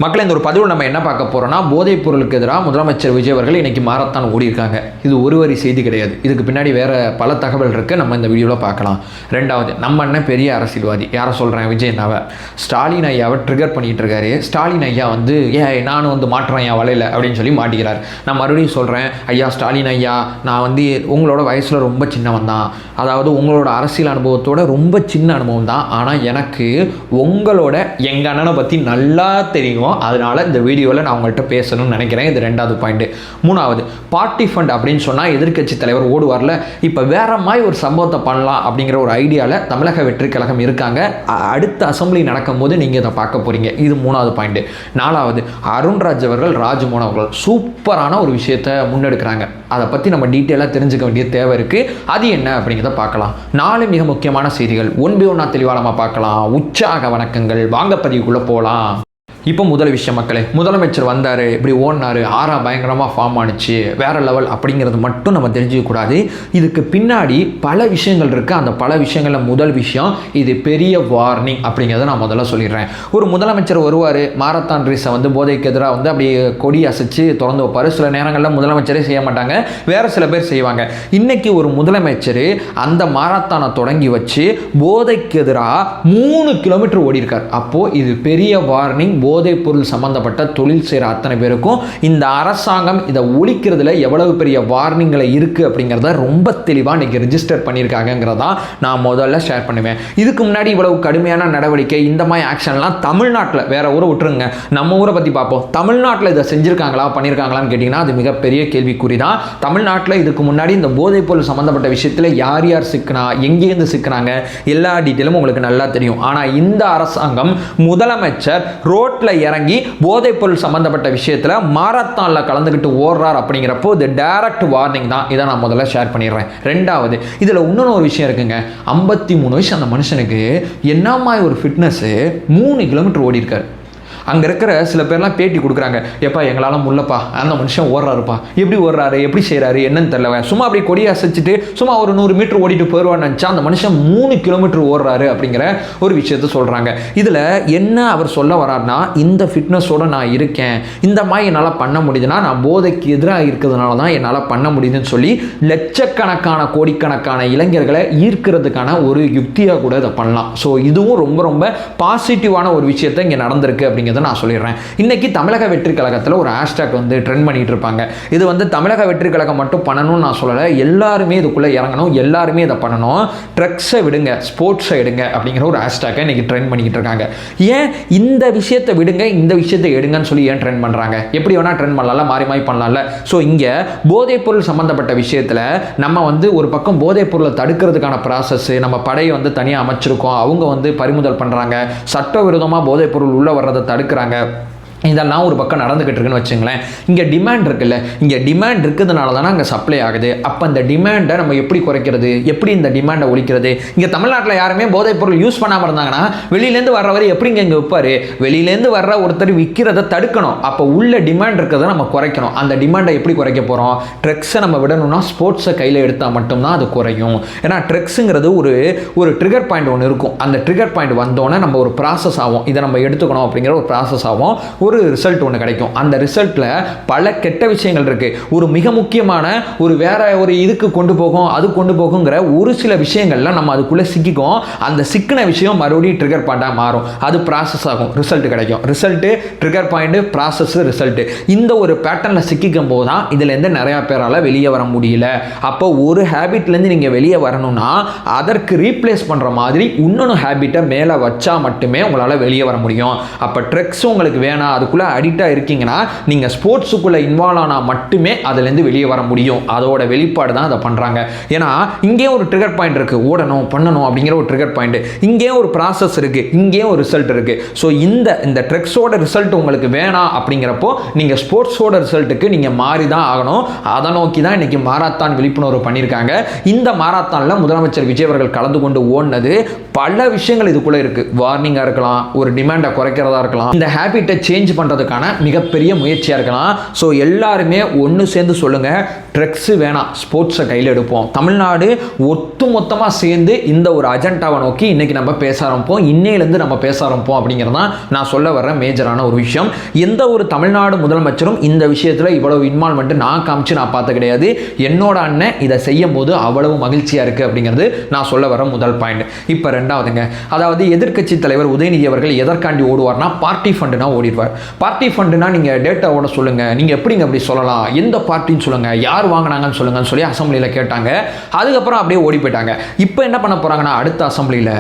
மக்கள் இந்த ஒரு பதிவில் நம்ம என்ன பார்க்க போகிறோம்னா, போதைப் பொருளுக்கு எதிராக முதலமைச்சர் விஜய் அவர்கள் இன்றைக்கி மாரத்தான் ஓடிருக்காங்க. இது ஒரு வரி செய்தி கிடையாது, இதுக்கு பின்னாடி வேறு பல தகவல் இருக்குது. நம்ம இந்த வீடியோவில் பார்க்கலாம். ரெண்டாவது, நம்ம அண்ணன் பெரிய அரசியல்வாதி, யாரை சொல்கிறேன், விஜய் அண்ணாவை, ஸ்டாலின் ஐயாவை ட்ரிகர் பண்ணிகிட்டு இருக்காரு. ஸ்டாலின் ஐயா வந்து நானும் வந்து மாற்றேன் ஐயா வலையில் அப்படின்னு சொல்லி மாட்டிக்கிறார். நான் மறுபடியும் சொல்கிறேன், ஐயா ஸ்டாலின் ஐயா, நான் வந்து உங்களோட வயசில் ரொம்ப சின்னவன் தான், அதாவது உங்களோட அரசியல் அனுபவத்தோட ரொம்ப சின்ன அனுபவம் தான். ஆனால் எனக்கு உங்களோட எங்கள் அண்ணனை பற்றி நல்லா தெரியும். அதனால இந்த வீடியோவில் நான் உங்கள்கிட்ட பேசணும்னு நினைக்கிறேன். இது ரெண்டாவது பாயிண்ட். மூணாவது, பார்ட்டி ஃபண்ட் அப்படின்னு சொன்னால் எதிர்க்கட்சி தலைவர் ஓடுவார்ல, இப்போ வேற மாதிரி ஒரு சம்பவத்தை பண்ணலாம் அப்படிங்கிற ஒரு ஐடியாவில் தமிழக வெற்றி கழகம் இருக்காங்க. அடுத்த அசம்பிளி நடக்கும்போது நீங்கள் இதை பார்க்க போகிறீங்க. இது மூணாவது பாயிண்ட். நாலாவது, அருண்ராஜ் அவர்கள், ராஜ்மோகன் அவர்கள் சூப்பரான ஒரு விஷயத்தை முன்னெடுக்கிறாங்க. அதை பற்றி நம்ம டீட்டெயிலாக தெரிஞ்சுக்க வேண்டிய தேவை இருக்குது. அது என்ன அப்படிங்கிறத பார்க்கலாம். 4 மிக முக்கியமான செய்திகள் ஒன் பை ஒன்னா தெளிவாக நம்ம பார்க்கலாம். உற்சாக வணக்கங்கள், வாங்க பதிவுக்குள்ளே போகலாம். இப்போ முதல் விஷயம் மக்களே, முதலமைச்சர் வந்தார், இப்படி ஓடினார், ஆறா பயங்கரமாக ஃபார்ம் ஆனிச்சு, வேறு லெவல் அப்படிங்கிறது மட்டும் நம்ம தெரிஞ்சுக்கக்கூடாது. இதுக்கு பின்னாடி பல விஷயங்கள் இருக்குது. அந்த பல விஷயங்களில் முதல் விஷயம், இது பெரிய வார்னிங் அப்படிங்கிறத நான் முதல்ல சொல்லிடுறேன். ஒரு முதலமைச்சர் வருவார், மாரத்தான் ரேஸை வந்து போதைக்கு எதிராக வந்து அப்படி கொடி அசைச்சு திறந்து வைப்பார். சில நேரங்களில் முதலமைச்சரே செய்ய மாட்டாங்க, வேறு சில பேர் செய்வாங்க. இன்றைக்கி ஒரு முதலமைச்சர் அந்த மாரத்தானை தொடங்கி வச்சு போதைக்கு எதிராக 3 கிலோமீட்டர் ஓடிருக்கார். அப்போது இது பெரிய வார்னிங். போதைப் பொருள் சம்பந்தப்பட்ட தொழில் செய்கிற அத்தனை பேருக்கும் இந்த அரசாங்கம் இதை ஒழிக்கிறதுல எவ்வளவு பெரிய வார்னிங்களை இருக்குது அப்படிங்கிறத ரொம்ப தெளிவாக இன்றைக்கி ரிஜிஸ்டர் பண்ணியிருக்காங்கிறதான் நான் முதல்ல ஷேர் பண்ணுவேன். இதுக்கு முன்னாடி இவ்வளவு கடுமையான நடவடிக்கை, இந்த மாதிரி ஆக்ஷன்லாம் தமிழ்நாட்டில், வேற ஊரை விட்டுருங்க, நம்ம ஊரை பற்றி பார்ப்போம். தமிழ்நாட்டில் இதை செஞ்சுருக்காங்களா, பண்ணியிருக்காங்களான்னு கேட்டிங்கன்னா அது மிகப்பெரிய கேள்விக்குறி தான். தமிழ்நாட்டில் இதுக்கு முன்னாடி இந்த போதைப் பொருள் சம்பந்தப்பட்ட விஷயத்தில் யார் யார் சிக்கினா, எங்கேருந்து சிக்கினாங்க, எல்லா டீட்டெயிலும் உங்களுக்கு நல்லா தெரியும். ஆனால் இந்த அரசாங்கம், முதலமைச்சர் ரோட்டில் இறங்கி போதைப் பொருள் சம்பந்தப்பட்ட விஷயத்தில் மாரத்தான்ல கலந்துக்கிட்டு ஓடுறார் அப்படிங்கிறப்போ இது டைரக்ட் வார்னிங் தான். இதை நான் முதல்ல ஷேர் பண்ணிடுறேன். ரெண்டாவது, இதில் இன்னொன்று ஒரு விஷயம் இருக்குங்க. 53 வயசு அந்த மனுஷனுக்கு என்னமா ஒரு ஃபிட்னஸ், 3 கிலோமீட்டர் ஓடி இருக்காரு. அங்கே இருக்கிற சில பேர்லாம் பேட்டி கொடுக்குறாங்க, எப்பா எங்களால் முல்லப்பா, அந்த மனுஷன் ஓடுறாருப்பா, எப்படி ஓடுறாரு, எப்படி செய்கிறாரு என்னன்னு தெரியல, சும்மா அப்படி கொடியை அசைச்சிட்டு சும்மா ஒரு 100 மீட்டர் ஓடிட்டு போயிடுவான்னு நினச்சா அந்த மனுஷன் 3 கிலோமீட்டர் ஓடுறாரு அப்படிங்கிற ஒரு விஷயத்த சொல்கிறாங்க. இதில் என்ன அவர் சொல்ல வர்றாருன்னா, இந்த ஃபிட்னஸோடு நான் இருக்கேன், இந்த மாதிரி என்னால் பண்ண முடியுதுன்னா நான் போதைக்கு எதிராக இருக்கிறதுனால தான் என்னால் பண்ண முடியுதுன்னு சொல்லி லட்சக்கணக்கான கோடிக்கணக்கான இளைஞர்களை ஈர்க்கிறதுக்கான ஒரு யுக்தியாக கூட இதை பண்ணலாம். ஸோ இதுவும் ரொம்ப ரொம்ப பாசிட்டிவான ஒரு விஷயத்தை இங்கே நடந்திருக்கு அப்படிங்கிறது நான் சொல்லிடுறேன். இன்னைக்கு தமிழக வெற்றி கழகத்தில் ஒரு ஹேஷ்டாக் வந்து ட்ரெண்ட் பண்ணிட்டு இருப்பாங்க. இது வந்து தமிழக வெற்றி கழகம் மட்டும் பண்ணணும்னு நான் சொல்லலை, எல்லாருமே இதுக்குள்ளே இறங்கணும், எல்லாருமே இதை பண்ணணும். ட்ரக்ஸை விடுங்க, ஸ்போர்ட்ஸை எடுங்க அப்படிங்கிற ஒரு ஹேஷ்டாக்கை இன்னைக்கு ட்ரெண்ட் பண்ணிக்கிட்டு இருக்காங்க. ஏன் இந்த விஷயத்தை விடுங்க, இந்த விஷயத்தை எடுங்கன்னு சொல்லி ஏன் ட்ரெண்ட் பண்ணுறாங்க? எப்படி வேணால் ட்ரெண்ட் பண்ணலாம்ல, மாறி மாறி பண்ணலாம்ல. ஸோ இங்கே போதைப் பொருள் சம்பந்தப்பட்ட விஷயத்தில் நம்ம வந்து ஒரு பக்கம் போதைப் பொருளை தடுக்கிறதுக்கான ப்ராசஸ், நம்ம படையை வந்து தனியாக அமைச்சிருக்கோம், அவங்க வந்து பறிமுதல் பண்ணுறாங்க, சட்டவிரோதமாக போதைப் பொருள் உள்ள வர்றதை தடுக்கிறாங்க. இதெல்லாம் ஒரு பக்கம் நடந்துக்கிட்டு இருக்குன்னு வச்சுங்களேன். இங்கே டிமாண்ட் இருக்குல்ல, இங்கே டிமாண்ட் இருக்கிறதுனால தானே அங்கே சப்ளை ஆகுது. அப்போ அந்த டிமாண்டை நம்ம எப்படி குறைக்கிறது, எப்படி இந்த டிமாண்டை ஒழிக்கிறது? இங்கே தமிழ்நாட்டில் யாருமே போதைப் பொருள் யூஸ் பண்ணாமல் இருந்தாங்கன்னா வெளியிலேருந்து வர்றவர் எப்படிங்க இங்கே விற்பார்? வெளியிலேருந்து வர்ற ஒருத்தர் விற்கிறத தடுக்கணும். அப்போ உள்ள டிமாண்ட் இருக்கிறத நம்ம குறைக்கணும். அந்த டிமாண்டை எப்படி குறைக்க போகிறோம்? ட்ரக்ஸை நம்ம விடணும்னா ஸ்போர்ட்ஸை கையில் எடுத்தால் மட்டும்தான் அது குறையும். ஏன்னா ட்ரக்ஸுங்கிறது ஒரு ட்ரிகர் பாயிண்ட் ஒன்று இருக்கும். அந்த ட்ரிகர் பாயிண்ட் வந்தோன்னே நம்ம ஒரு ப்ராசஸ் ஆகும், இதை நம்ம எடுத்துக்கணும் அப்படிங்கிற ஒரு ப்ராசஸ் ஆகும், ஒரு ரிசல்ட் ஒன்று கிடைக்கும். அந்த ரிசல்ட்டில் பல கெட்ட விஷயங்கள் இருக்குது. ஒரு மிக முக்கியமான வேற ஒரு இதுக்கு கொண்டு போகும், அது கொண்டு போகுங்கிற ஒரு சில விஷயங்கள்லாம் நம்ம அதுக்குள்ளே சிக்கிக்கும். அந்த சிக்கின விஷயம் மறுபடியும் ட்ரிகர் பாயிண்டாக மாறும், அது ப்ராசஸ் ஆகும், ரிசல்ட் கிடைக்கும். Result, trigger point, process, result, இந்த ஒரு பேட்டர்னில் சிக்கிக்கும் போது தான் இதுலேருந்து நிறையா பேரால் வெளியே வர முடியல. அப்போ ஒரு ஹேபிட்லேருந்து நீங்கள் வெளியே வரணும்னா அதற்கு ரீப்ளேஸ் பண்ணுற மாதிரி இன்னொன்று ஹேபிட்டை மேலே வச்சா மட்டுமே உங்களால் வெளியே வர முடியும். அப்போ ட்ரக்ஸ் உங்களுக்கு வேணாம், அதுக்குள்ளே அடிக்டாக இருக்கீங்கன்னா நீங்கள் ஸ்போர்ட்ஸுக்குள்ளே இன்வால்வ் ஆனால் மட்டுமே அதுலேருந்து வெளியே வர முடியும். அதோட வெளிப்பாடு தான் அதை பண்ணுறாங்க. ஏன்னா இங்கேயும் ஒரு ட்ரிகர் பாயிண்ட் இருக்குது, ஓடணும் பண்ணணும் அப்படிங்கிற ஒரு ட்ரிகர் பாயிண்ட், இங்கேயும் ஒரு ப்ராசஸ் இருக்குது, இங்கேயும் ஒரு ரிசல்ட் இருக்குது. ஸோ இந்த ட்ரக்ஸோட ரிசல்ட் உங்களுக்கு வேணாம் அப்படிங்கிறப்போ நீங்கள் ஸ்போர்ட்ஸோட ரிசல்ட்டுக்கு நீங்கள் மாறி தான் ஆகணும். அதை நோக்கி தான் இன்றைக்கி மாரத்தான் விழிப்புணர்வு பண்ணியிருக்காங்க. இந்த மாரத்தானில் முதலமைச்சர் விஜய் அவர்கள் கலந்து கொண்டு ஓடினது பல விஷயங்கள் இதுக்குள்ளே இருக்குது. வார்னிங்காக இருக்கலாம், ஒரு டிமாண்டை குறைக்கிறதா இருக்கலாம், இந்த ஹேபிட்டை சேஞ்ச் சேஞ்ச் பண்ணுறதுக்கான மிகப்பெரிய முயற்சியாக இருக்கலாம். ஸோ எல்லாருமே ஒன்று சேர்ந்து சொல்லுங்கள், ட்ரக்ஸு வேணாம், ஸ்போர்ட்ஸை கையில் எடுப்போம். தமிழ்நாடு ஒட்டுமொத்தமாக சேர்ந்து இந்த ஒரு அஜெண்டாவை நோக்கி இன்றைக்கி நம்ம பேச ஆரம்பிப்போம், இன்னையிலேருந்து நம்ம பேச ஆரம்பிப்போம் அப்படிங்கிறது தான் நான் சொல்ல வர்ற மேஜரான ஒரு விஷயம். எந்த ஒரு தமிழ்நாடு முதலமைச்சரும் இந்த விஷயத்தில் இவ்வளவு இன்வால்மெண்ட் நான் காமிச்சு நான் பார்த்த கிடையாது. என்னோட அண்ணன் இதை செய்யும் போது அவ்வளவு மகிழ்ச்சியாக இருக்குது அப்படிங்கிறது நான் சொல்ல வர முதல் பாயிண்ட். இப்போ ரெண்டாவதுங்க, அதாவது எதிர்க்கட்சி தலைவர் உதயநிதி அவர்கள் எதற்காண்டி ஓடுவார்னா பார்ட்டி ஃபண்டுனா ஓடிடுவார். பார்ட்டி ஃபண்டுனா நீங்கள் டேட்டாவோட சொல்லுங்கள், நீங்கள் எப்படிங்க அப்படி சொல்லலாம், எந்த பார்ட்டின்னு சொல்லுங்கள், யார் வாங்கினாங்கன்னு சொல்லுங்கன்னு சொல்லி அசம்பிளியில் கேட்டாங்க. அதுக்கப்புறம் அப்படியே ஓடி போயிட்டாங்க. இப்போ என்ன பண்ண போகிறாங்கன்னா அடுத்த அசம்பிளியில்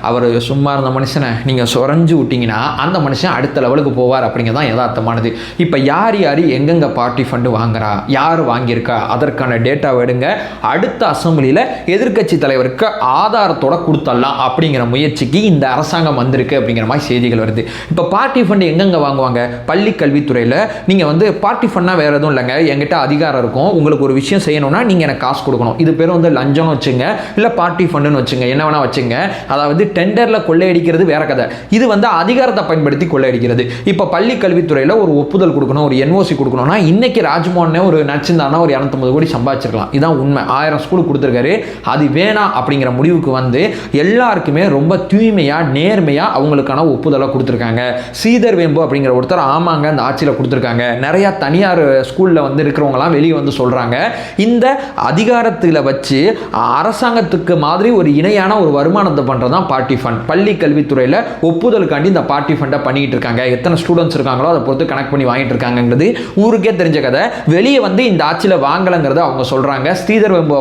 அவர் சும்மா இருந்த மனுஷனை நீங்கள் சொரஞ்சு விட்டீங்கன்னா அந்த மனுஷன் அடுத்த லெவலுக்கு போவார் அப்படிங்கிறதான் யதார்த்தமானது. இப்போ யார் யார் எங்கெங்கே பார்ட்டி ஃபண்டு வாங்குறா, யார் வாங்கியிருக்கா, அதற்கான டேட்டாவை எடுங்க. அடுத்த அசம்பிளியில் எதிர்க்கட்சி தலைவருக்கு ஆதாரத்தோட கொடுத்தலாம் அப்படிங்கிற முயற்சிக்கு இந்த அரசாங்கம் வந்திருக்கு அப்படிங்கிற மாதிரி செய்திகள் வருது. இப்போ பார்ட்டி ஃபண்டு எங்கெங்கே வாங்குவாங்க? பள்ளி கல்வித்துறையில். நீங்கள் வந்து பார்ட்டி ஃபண்ட்னா வேறு எதுவும் இல்லைங்க, என்கிட்ட அதிகாரம் இருக்கும், உங்களுக்கு ஒரு விஷயம் செய்யணும்னா நீங்கள் எனக்கு காசு கொடுக்கணும். இது பேர் வந்து லஞ்சம்னு வச்சுங்க, இல்லை பார்ட்டி ஃபண்டுன்னு வச்சுங்க, என்ன வேணால் வச்சுங்க. அதாவது டெண்டரில் கொள்ளையடிக்கிறது வேற கதை, இது வந்து அதிகாரத்தை பயன்படுத்தி கொள்ளையடிக்கிறது. இப்போ பள்ளி கல்வித்துறையில் ஒரு ஒப்புதல் கொடுக்கணும், ஒரு என்ஓசி கொடுக்கணும்னா இன்னைக்கு ராஜ்மோகன் ஒரு நடிச்சிருந்தானா ஒரு 250 கோடி சம்பாதிச்சிருக்கலாம். இதான் உண்மை. 1000 ஸ்கூலுக்கு கொடுத்துருக்காரு. அது வேணாம் அப்படிங்கிற முடிவுக்கு வந்து எல்லாருக்குமே ரொம்ப தூய்மையாக நேர்மையாக அவங்களுக்கான ஒப்புதலை கொடுத்துருக்காங்க. ஸ்ரீதர் வேம்பு அப்படிங்கிற ஒருத்தர் ஆமாங்க அந்த ஆட்சியில் கொடுத்துருக்காங்க. நிறைய தனியார் ஸ்கூலில் வந்து இருக்கிறவங்களாம் வெளியே வந்து சொல்கிறாங்க. இந்த அதிகாரத்தில் வச்சு அரசாங்கத்துக்கு மாதிரி ஒரு இணையான ஒரு வருமானத்தை பண்ணுறது தான் பார்ட்டி ஃபண்ட். பள்ளி கல்வித்துறையில் ஒப்புதலுக்காண்டி இந்த பார்ட்டி ஃபண்டை பண்ணிட்டு இருக்காங்க. எத்தனை ஸ்டூடெண்ட்ஸ் இருக்காங்களோ அதை பொறுத்து கனெக்ட் பண்ணி வாங்கிட்டு இருக்காங்கிறது ஊருக்கே தெரிஞ்ச கதை. வெளியே வந்து இந்த ஆட்சியில் வாங்கலைங்கிறத அவங்க சொல்கிறாங்க. ஸ்ரீதர் வெம்பு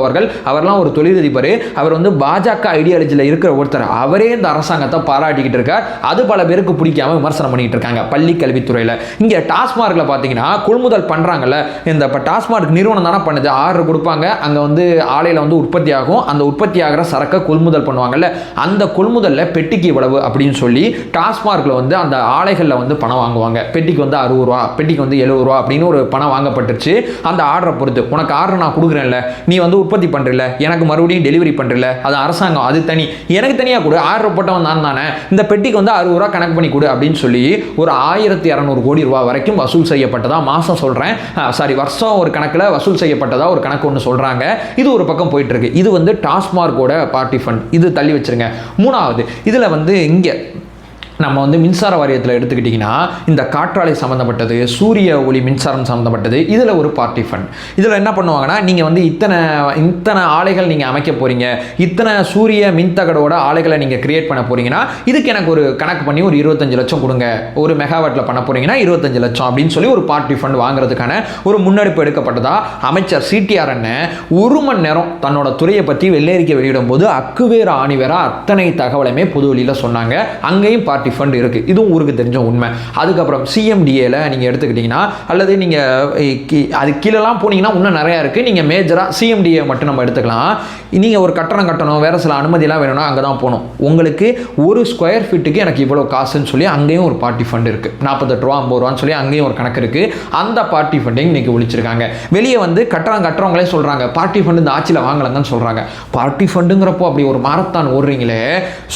அவர்லாம் ஒரு தொழிலதிபர், அவர் வந்து பாஜக ஐடியாலஜியில் இருக்கிற ஒருத்தர். அவரே இந்த அரசாங்கத்தை பாராட்டிக்கிட்டு இருக்கார். அது பல பேருக்கு பிடிக்காம விமர்சனம் பண்ணிட்டு இருக்காங்க பள்ளி கல்வித்துறையில். இங்கே டாஸ்மார்க்ல பார்த்தீங்கன்னா கொள்முதல் பண்ணுறாங்கல்ல, இந்த இப்போ டாஸ்மார்க் நிறுவனம் தானே பண்ணுது, ஆர்டர் கொடுப்பாங்க, அங்கே வந்து ஆலையில் வந்து உற்பத்தி ஆகும், அந்த உற்பத்தி ஆகிற சரக்கை கொள்முதல் பண்ணுவாங்கல்ல, அந்த கொள்முதலில் பெட்டிக்கு இவ்வளவு அப்படின்னு சொல்லி டாஸ்மார்க்ல வந்து அந்த ஆலைகளில் வந்து பணம் வாங்குவாங்க. பெட்டிக்கு வந்து 60 ரூபா, பெட்டிக்கு வந்து 70 ரூபா அப்படின்னு ஒரு பணம் வாங்கப்பட்டுருச்சு. அந்த ஆர்டரை பொறுத்து உனக்கு ஆர்டர் நான் கொடுக்குறேன்ல, நீ வந்து உற்பத்தி பண்ணுறல, எனக்கு மறுபடியும் டெலிவரி பண்ணுறல, அது அரசாங்கம், அது தனி, எனக்கு தனியாக கொடு, ஆர்டர் போட்டவன் நான் தானே, இந்த பெட்டிக்கு வந்து 60 ரூபா கணக்கு பண்ணி கொடு அப்படின்னு சொல்லி ஒரு 1200 கோடி ரூபா வரைக்கும் வசூல் செய்யப்பட்டதா மாதம் சொல்கிறேன், சாரி வருஷம் ஒரு கணக்கில் வசூல் செய்யப்பட்டதா ஒரு கணக்கு ஒன்று சொல்கிறாங்க. இது ஒரு பக்கம் போயிட்டு இருக்கு. இது வந்து டாஸ்மார்க்கோட பார்ட்டி ஃபண்ட். இது தள்ளி வச்சிருங்க. மூணாவது, இதில் வந்து இங்கே நம்ம வந்து மின்சார வாரியத்தில் எடுத்துக்கிட்டிங்கன்னா இந்த காற்றாலை சம்மந்தப்பட்டது, சூரிய ஒளி மின்சாரம் சம்மந்தப்பட்டது, இதில் ஒரு பார்ட்டி ஃபண்ட். இதில் என்ன பண்ணுவாங்கன்னா நீங்கள் வந்து இத்தனை ஆலைகள் நீங்கள் அமைக்க போகிறீங்க, இத்தனை சூரிய மின்தகடோட ஆலைகளை நீங்கள் கிரியேட் பண்ண போகிறீங்கன்னா இதுக்கு எனக்கு ஒரு கணக்கு பண்ணி ஒரு 25 லட்சம் கொடுங்க, ஒரு மெகாவாட்டில் பண்ண போகிறீங்கன்னா 25 லட்சம் அப்படின்னு சொல்லி ஒரு பார்ட்டி ஃபண்ட் வாங்குறதுக்கான ஒரு முன்னெடுப்பு எடுக்கப்பட்டதா அமைச்சர் சிடிஆர் அண்ணன் 1 மணி நேரம் தன்னோட துறையை பற்றி வெள்ளேறிக்கை வெளியிடும் போது அக்குவேற ஆணிவேற அத்தனை தகவலுமே பொது வெளியில் சொன்னாங்க. அங்கேயும் பார்ட்டி ஃபண்ட் இருக்கு. இதுவும் ஊருக்கு தெரிஞ்ச உண்மை. அதுக்கப்புறம் சிஎம்டிஏல நீங்க எடுத்துக்கிட்டீங்கன்னா அல்லது நீங்க அது கீழெல்லாம் போனீங்கன்னா இன்னும் நிறைய இருக்கு. நீங்க மேஜரா சிஎம்டிஏ மட்டும் நம்ம எடுத்துக்கலாம். நீங்க ஒரு கட்டணம் கட்டணும், வேற சில அனுமதியெல்லாம் வேணும்னா அங்கே தான் போகணும். உங்களுக்கு ஒரு ஸ்கொயர் ஃபீட்டுக்கு எனக்கு இவ்வளோ காசுன்னு சொல்லி அங்கேயும் ஒரு பார்ட்டி ஃபண்ட் இருக்கு. 48 ரூபா 50 ரூபான்னு சொல்லி அங்கேயும் ஒரு கணக்கு இருக்கு. அந்த பார்ட்டி ஃபண்டையும் இன்னைக்கு ஒழிச்சிருக்காங்க. வெளியே வந்து கட்டணம் கட்டுறவங்களே சொல்றாங்க பார்ட்டி ஃபண்ட் இந்த ஆட்சியில் வாங்கலங்கன்னு சொல்றாங்க. பார்ட்டி ஃபண்டுங்கிறப்போ அப்படி ஒரு மாரத்தான் ஓடுறீங்களே,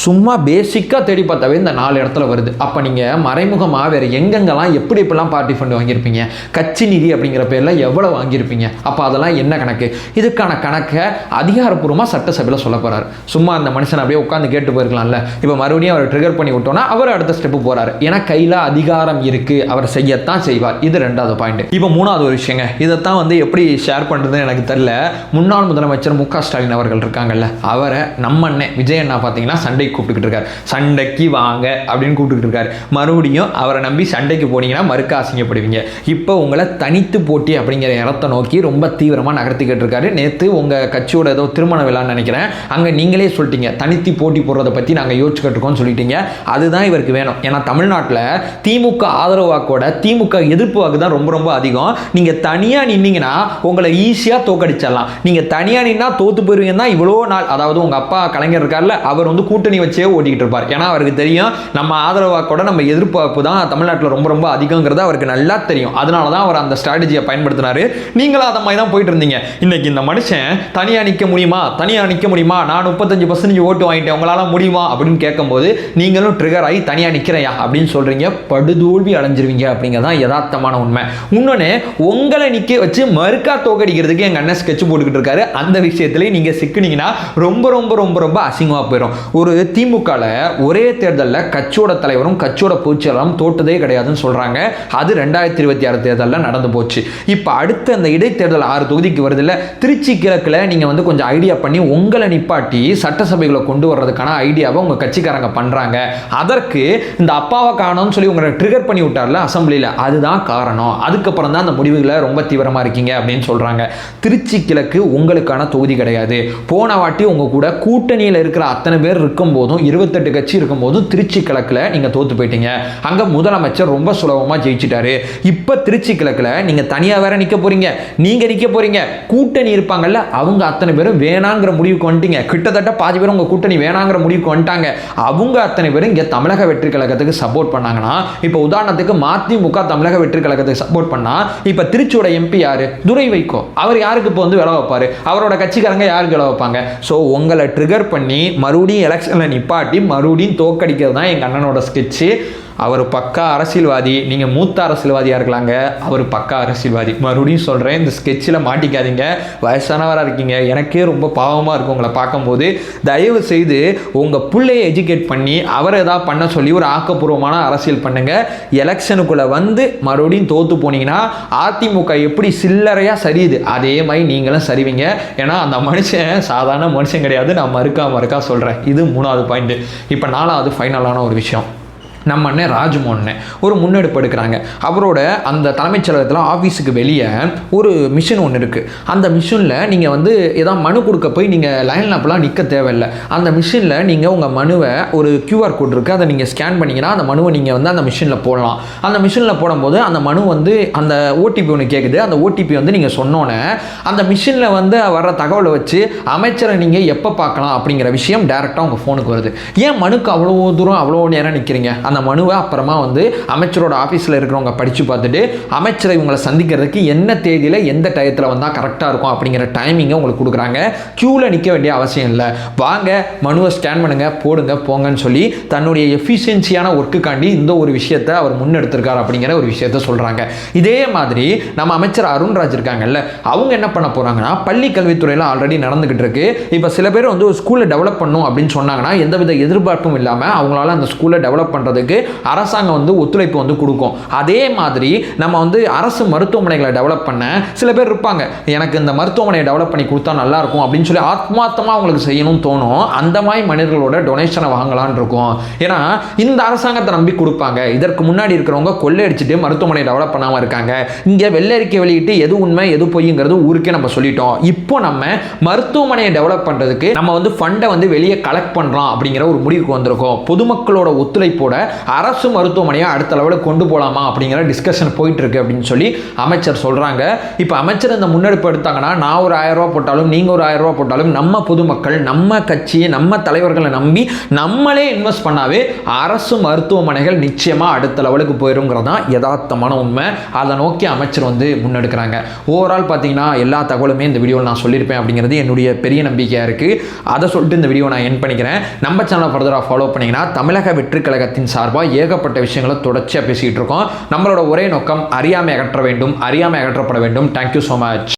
சும்மா பேசிக்கா தேடி பார்த்தாவே இந்த 4 இடத்துல வருது. அப்ப நீங்க மறைமுகமாக வேற எங்கெங்கெல்லாம் எப்படிலாம் பார்ட்டி ஃபண்ட் வாங்கியிருப்பீங்க, கட்சி நிதி அப்படிங்கிற பேர்ல எவ்வளவு வாங்கியிருப்பீங்க, அப்ப அதெல்லாம் என்ன கணக்கு? இதுக்கான கணக்கை அதிகாரப்பூர்வமாக சட்டசபையில் சொல்ல போறாரு. சும்மா அந்த மனுஷன் அப்படியே உட்காந்து கேட்டு போயிருக்கலாம்ல. இப்போ மறுபடியும் அவர் ட்ரிகர் பண்ணி விட்டோம்னா அவர் அடுத்த ஸ்டெப்பு போறாரு. ஏன்னா கையில் அதிகாரம் இருக்கு, அவர் செய்யத்தான் செய்வார். இது 2வது பாயிண்ட். இப்போ 3வது ஒரு விஷயங்க, இதைத்தான் வந்து எப்படி ஷேர் பண்றதுன்னு எனக்கு தெரியல. முன்னாள் முதலமைச்சர் மு.க. ஸ்டாலின் அவர்கள் இருக்காங்கல்ல, அவரை நம்ம அண்ணன் விஜய் அண்ணா பார்த்தீங்கன்னா சண்டைக்கு கூப்பிட்டுக்கிட்டு இருக்காரு. சண்டைக்கு வாங்க அப்படின்னு கூப்பிட்டு இருக்காரு. மறுபடியும் அவரை நம்பி சண்டைக்கு போனீங்கன்னா மறுக்க அசிங்கப்படுவீங்க. இப்போ உங்களை தனித்து போட்டி அப்படிங்கிற இடத்தை நோக்கி ரொம்ப தீவிரமாக நகர்த்திக்கிட்டு இருக்காரு. நேற்று உங்கள் கட்சியோட ஏதோ திருமண விழான்னு நினைக்கிறேன், அங்கே நீங்களே சொல்லிட்டீங்க தனித்து போட்டி போடுறதை பற்றி நாங்கள் யோசிச்சுக்கிட்டு இருக்கோம்னு சொல்லிட்டீங்க. அதுதான் இவருக்கு வேணும். ஏன்னா தமிழ்நாட்டில் திமுக ஆதரவு வாக்கோட திமுக எதிர்ப்பு வாக்கு தான் ரொம்ப ரொம்ப அதிகம். நீங்கள் தனியாக நின்னீங்கன்னா உங்களை ஈஸியாக தோக்கடிச்சிடலாம். நீங்கள் தனியாக நின்னா தோத்து போயிருவீங்கன்னா இவ்வளோ நாள், அதாவது உங்கள் அப்பா கலைஞர் இருக்கார்ல, அவர் வந்து கூட்டணி வச்சே ஓட்டிக்கிட்டு இருப்பார். ஏன்னா அவருக்கு தெரியும் நம்ம ஆதரவாக்கோட நம்ம எதிர்பார்ப்பு தான் தமிழ்நாட்டில் ரொம்ப ரொம்ப அதிகங்கிறது அவருக்கு நல்லா தெரியும். அதனால தான் அவர் அந்த ஸ்ட்ராட்டஜியை பயன்படுத்தினாரு. நீங்களும் அதை மாதிரி தான் போயிட்டு இருந்தீங்க. இன்னைக்கு இந்த மனுஷன் தனியாக நிற்க முடியுமா, நான் 35% ஓட்டு வாங்கிட்டேன், உங்களால் முடியுமா அப்படின்னு கேட்கும்போது நீங்களும் ட்ரிகர் ஆகி தனியாக நிற்கிறையா அப்படின்னு சொல்கிறீங்க. படுதோல்வி அடைஞ்சிருவீங்க அப்படிங்கிறதான் யதார்த்தமான உண்மை. இன்னொன்று, உங்களை நிற்க வச்சு மறுக்கா தோக்கடிக்கிறதுக்கு எங்கள் அண்ணன் ஸ்கெட்ச் போட்டுக்கிட்டு இருக்காரு. அந்த விஷயத்துல நீங்கள் சிக்கினீங்கன்னா ரொம்ப ரொம்ப ரொம்ப ரொம்ப அசிங்கமாக போயிடும். ஒரு திமுகவில் ஒரே தேர்தலில் கட்சியோட தலைவரும் கட்சியோட பொதுச்செயலாளரும் தோட்டதே கிடையாதுன்னு சொல்கிறாங்க. அது 2026 தேர்தலில் நடந்து போச்சு. இப்போ அடுத்த அந்த இடைத்தேர்தல் 6 தொகுதிக்கு வருது இல்லை, திருச்சி கிழக்கில் நீங்கள் வந்து கொஞ்சம் ஐடியா பண்ணி உங்களை நிப்பாட்டி சட்டசபைகளை கொண்டு வர்றதுக்கான ஐடியாவை உங்கள் கட்சிக்காரங்க பண்ணுறாங்க. அதற்கு இந்த அப்பாவை காணோம்னு சொல்லி உங்களை ட்ரிகர் பண்ணி விட்டார்ல அசம்பிளியில், அதுதான் காரணம். அதுக்கப்புறம் தான் அந்த முடிவுகளை ரொம்ப தீவிரமாக இருக்கீங்க அப்படின்னு சொல்கிறாங்க. திருச்சி கிழக்கு உங்களுக்கான தொகுதி கிடையாது. போன வாட்டி உங்கள் கூட கூட்டணியில் இருக்கிற அத்தனை பேர் இருக்கும் போதும் 28 கட்சி இருக்கும் போதும் திருச்சி கிழக்கில் நீங்கள் தோற்று போயிட்டீங்க. அங்கே முதலமைச்சர் ரொம்ப சுலபமாக ஜெயிச்சிட்டாரு. இப்போ திருச்சி கிழக்கில் நீங்கள் தனியாக வேற நிற்க போறீங்க. நீங்கள் நிற்க போறீங்க, கூட்டணி இருப்பாங்கல்ல அவங்க அத்தனை பேரும் வேணாங்கிற முடிவுக்கு வந்துட்டீங்க. கிட்டத்தட்ட பாதி பேர் உங்கள் கூட்டணி வேணாங்கிற முடிவுக்கு வந்துட்டாங்க. அவங்க அத்தனை பேரும் இங்கே தமிழக வெற்றி கழகத்துக்கு சப்போர்ட் பண்ணாங்கன்னா, இப்போ உதாரணத்துக்கு மதிமுக தமிழக வெற்றி கழகத்துக்கு சப்போர்ட் பண்ணா, இப்போ திருச்சியோட எம்பி யாரு? துரை வைகோ. அவர் யாருக்கு இப்போ வந்து விலை வைப்பாரு? அவரோட கட்சிக்காரங்க யாருக்கு விலை வைப்பாங்க? ஸோ உங்களை ட்ரிகர் பண்ணி மறுபடியும் எலெக்ஷனில் நிப்பாட்டி மறுபடியும் தோக்கடிக்கிறது தான் எங்கள் அண்ணனோட ஸ்கெட்சு. அவர் பக்கா அரசியல்வாதி. நீங்கள் மூத்த அரசியல்வாதியாக இருக்கலாங்க, அவர் பக்கா அரசியல்வாதி. மறுபடியும் சொல்கிறேன், இந்த ஸ்கெட்சில் மாட்டிக்காதீங்க. வயசானவராக இருக்கீங்க, எனக்கே ரொம்ப பாவமாக இருக்கும் உங்களை பார்க்கும்போது. தயவு செய்து உங்கள் பிள்ளையை எஜுகேட் பண்ணி அவர் ஏதாவது பண்ண சொல்லி ஒரு ஆக்கப்பூர்வமான அரசியல் பண்ணுங்கள். எலெக்ஷனுக்குள்ளே வந்து மறுபடியும் தோற்று போனீங்கன்னா அதிமுக எப்படி சில்லறையாக சரியுது அதே மாதிரி நீங்களும் சரிவீங்க. ஏன்னா அந்த மனுஷன் சாதாரண மனுஷன் கிடையாது. நான் மறுக்கா சொல்கிறேன். இது 3வது பாயிண்ட். இப்போ 4வது ஃபைனலான ஒரு விஷயம். நம்ம அண்ணன் ராஜ்மோகன் ஒரு முன்னெடுப்பு எடுக்கிறாங்க. அவரோட அந்த தலைமைச் செயலகத்தில் ஆஃபீஸுக்கு வெளியே ஒரு மிஷின் ஒன்று இருக்குது. அந்த மிஷினில் நீங்கள் வந்து ஏதாவது மனு கொடுக்க போய் நீங்கள் லைனில் அப்பெல்லாம் நிற்க தேவையில்லை. அந்த மிஷினில் நீங்கள் உங்கள் மனுவை ஒரு QR கோட் இருக்குது, அதை நீங்கள் ஸ்கேன் பண்ணிங்கன்னா அந்த மனுவை நீங்கள் வந்து அந்த மிஷினில் போடலாம். அந்த மிஷினில் போடும்போது அந்த மனு வந்து அந்த OTP ஒன்று கேட்குது. அந்த OTP வந்து நீங்கள் சொன்னோன்னே அந்த மிஷினில் வந்து வர்ற தகவலை வச்சு அமைச்சரை நீங்கள் எப்போ பார்க்கலாம் அப்படிங்கிற விஷயம் டேரெக்டாக உங்கள் ஃபோனுக்கு வருது. ஏன் மனுக்கு அவ்வளோ தூரம் அவ்வளோ நேரம் நிற்கிறீங்க? அந்த மனுவை அப்புறமா வந்து அமைச்சரோட ஆஃபீஸில் இருக்கிறவங்க படித்து பார்த்துட்டு அமைச்சரை இவங்களை சந்திக்கிறதுக்கு என்ன தேதியில் எந்த டயத்தில் வந்தால் கரெக்டாக இருக்கும் அப்படிங்கிற டைமிங்கை உங்களுக்கு கொடுக்குறாங்க. க்யூவில் நிற்க வேண்டிய அவசியம் இல்லை. வாங்க மனுவை ஸ்கேன் பண்ணுங்கள், போடுங்க, போங்கன்னு சொல்லி தன்னுடைய எஃபிஷியன்சியான ஒர்க்குக்காண்டி இந்த ஒரு விஷயத்தை அவர் முன்னெடுத்திருக்கார் அப்படிங்கிற ஒரு விஷயத்த சொல்கிறாங்க. இதே மாதிரி நம்ம அமைச்சர் அருண்ராஜ் இருக்காங்கல்ல, அவங்க என்ன பண்ண போகிறாங்கன்னா, பள்ளி கல்வித்துறையில் ஆல்ரெடி நடந்துக்கிட்டு இருக்கு. இப்போ சில பேர் வந்து ஒரு ஸ்கூலை டெவலப் பண்ணும் அப்படின்னு சொன்னாங்கன்னா எந்தவித எதிர்பார்ப்பும் இல்லாமல் அவங்களால அந்த ஸ்கூலை டெவலப் பண்ணுறதுக்கு அரசாங்கம் வந்து ஒத்துழைப்பு வந்து கொடுக்கும். அதே மாதிரி நம்ம வந்து அரசு மருத்துவமனைகளை டெவலப் பண்ண சில பேர் இருப்பாங்க, எனக்கு இந்த மருத்துவமனையை டெவலப் பண்ணி கொடுத்தா நல்லா இருக்கும் அப்படின்னு சொல்லி ஆத்மார்த்தமாக அவங்களுக்கு செய்யணும்னு தோணும். அந்த மாதிரி மனிதர்களோட டொனேஷனை வாங்கலான்னு இருக்கும். ஏன்னா இந்த அரசாங்கத்தை நம்பி கொடுப்பாங்க. இதற்கு முன்னாடி இருக்கிறவங்க கொள்ளையடிச்சிட்டு மருத்துவமனை டெவலப் பண்ணாமல் இருக்காங்க. இங்கே வெள்ளரிக்கை வெளியிட்டு எது உண்மை எது பொய்ங்கிறது ஊருக்கே நம்ம சொல்லிட்டோம். இப்போ நம்ம மருத்துவமனையை டெவலப் பண்ணுறதுக்கு நம்ம வந்து ஃபண்டை வந்து வெளியே கலெக்ட் பண்ணுறோம் அப்படிங்கிற ஒரு முடிவுக்கு வந்திருக்கோம். பொதுமக்களோட ஒத்துழைப்போட அரசு மருத்துவமனையை அடுத்த லெவலுக்கு கொண்டு போகலாமா அப்படிங்கிற டிஸ்கஷன் போயிட்டு இருக்கு அப்படின்னு சொல்லி அமைச்சர் சொல்றாங்க. இப்போ அமைச்சர் இந்த முன்னெடுப்பு எடுத்தாங்கன்னா, நான் ஒரு 1000 ரூபாய் போட்டாலும் நீங்க ஒரு 1000 ரூபாய் போட்டாலும் நம்ம பொதுமக்கள் நம்ம கட்சியை நம்ம தலைவர்களை நம்பி நம்மளே இன்வெஸ்ட் பண்ணாவே அரசு மருத்துவமனைகள் நிச்சயமா அடுத்த லெவலுக்கு போயிருங்கிறதா யதார்த்தமான உண்மை. அதை நோக்கி அமைச்சர் வந்து முன்னெடுக்கிறாங்க. ஓவரால் பார்த்தீங்கன்னா எல்லா தகவலுமே இந்த வீடியோவில் நான் சொல்லியிருப்பேன் அப்படிங்கிறது என்னுடைய பெரிய நம்பிக்கையாக இருக்குது. அதை சொல்லிட்டு இந்த வீடியோ நான் எண்ட் பண்ணிக்கிறேன். நம்ம சேனலை ஃபர்தராக ஃபாலோ பண்ணிங்கன்னா தமிழக வெற்றி கழகத்தின் சார்பாக ஏகப்பட்ட விஷயங்களை தொடர்ச்சியாக பேசிக்கிட்டு இருக்கோம். நம்மளோட ஒரே நோக்கம் அறியாமை அகற்ற வேண்டும், அறியாமை அகற்றப்பட வேண்டும். Thank you so much.